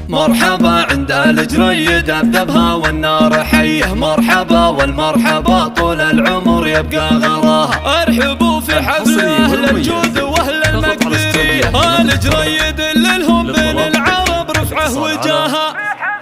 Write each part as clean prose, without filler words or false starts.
مرحبا عند الجريد أبدبها والنار حيه، مرحبا والمرحبا طول العمر يبقى غراها. ارحبوا في حفل أهل الجود وأهل المقدرية، الجريد للهم بين العرب رفعه وجاها.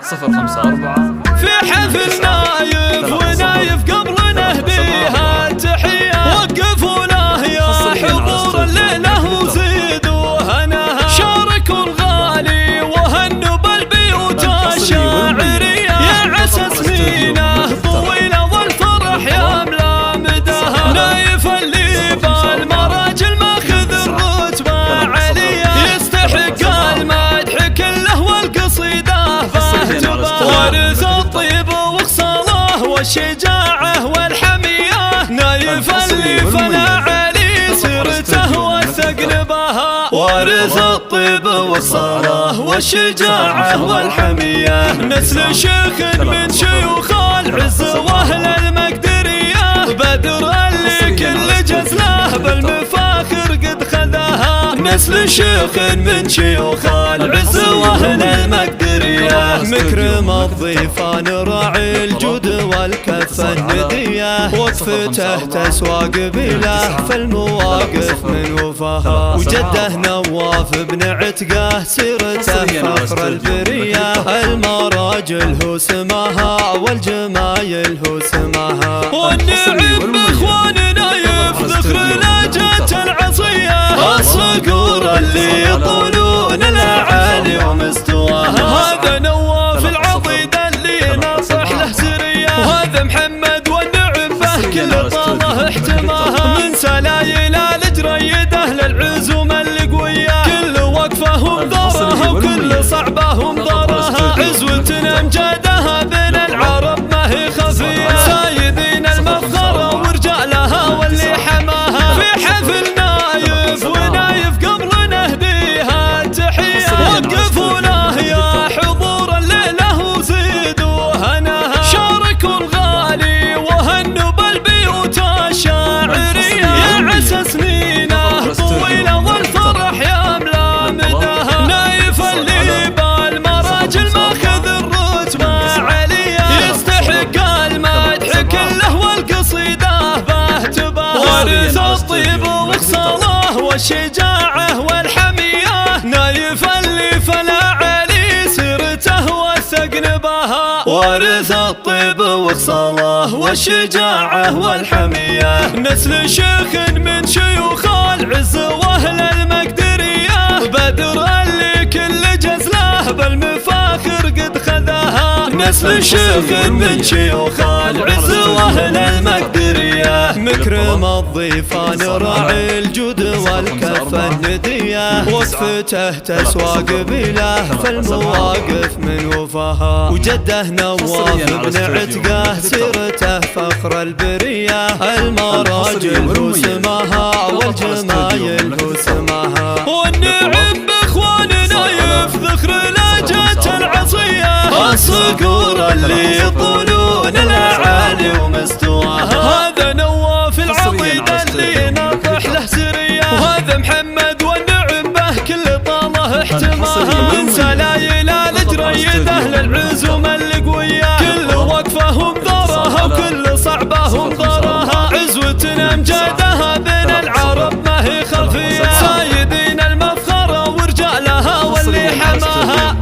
054 في حفل نايف ونايف قبل نهديها التحية، وقفوا له يا حضور الليلة وزيدوا هناها. شاركوا الغالي وهنوا بالبيوت الشاعرية، يا عسى سنينه طويلة والفرح يملا مداها. نايف اللي بالمراجل ماخذ الرتبة عالية، يستحق المدح كله والقصيدة فاهتبه. وارث الطيب وخصاله والشجاعة والحمية، نايف اللي فلا علي سيرته وثقل بها. وارث الطيب والصلاة والشجاعة والحمية، نسل شيخ من شيوخ العز واهل المقدرية، بدر اللي كل جزله بالمفاخر قد خذاها. نسل شيخ من شيوخ العز واهل المقدرية، مكرم الضيفان راعي الجود والكف الندية، وقفته تسوى قبيله في المواقف من وفاها. وجده نواف بن عتقه سيرته فخر البرية، المراجل هو سماها والجمايل هو سماها. والنعم باخوان نايف ذخر لاجة العصية، الصقور اللي يطولون الاعالي ومستواها. هذا نواف العضيد اللي ناصح له سرية، وهذا محمد والنعم به كل طاله احتماها. من سلايل الجريده للعزوم القوية، كل وقفهم دارها وكل صعبهم دارها. عزوة امجادها بين العرب ما هي خفية، سايدين المفخرة ورجالها واللي حماها. في حفل نايف ونايف قبل نهديها التحية، وقفوا له يا حضور الليلة وزيدوا هناها. شاركوا الغالي وهنوا بالبيوت الشاعرية، يا عسى سنينه طويلة والفرح يملا مداها. نايف اللي بالمراجل ماخذ الرتبة عالية، يستحق المدح كله والقصيدة باهتباها. وارث الطيب وخصاله والشجاعة والحمية، نايف اللي فلا علي سيرته وثقل بها. وارث الطيب وخصاله والشجاعة والحمية، نسل شيخ من شيوخ العز واهل المقدرية، بدر اللي كل جزله بالمفاخر قد خذاها. نسل شيخ من شيوخ العز واهل المقدرية، مكرم الضيفان راعي الجود والكف الندية، وقفته تسوى قبيله في المواقف من وفاها. وجده نواف بن عتقه سيرته فخر البرية، المراجل هو سماها والجمايل هو سماها. والنعم باخوان نايف ذخر لاجة العصية، الصقور اللي يطولون الاعالي ومستواها. هذا نواف العضيد اللي ناطح له سرية، وهذا محمد والنعم به كل طاله احتماها. من سلايل الجريده للعزوم القوية، كل وقفهم دارها وكل صعبهم دارها. عزوة امجادها بين العرب ما هي خفية، سايدين المفخرة ورجالها واللي حماها.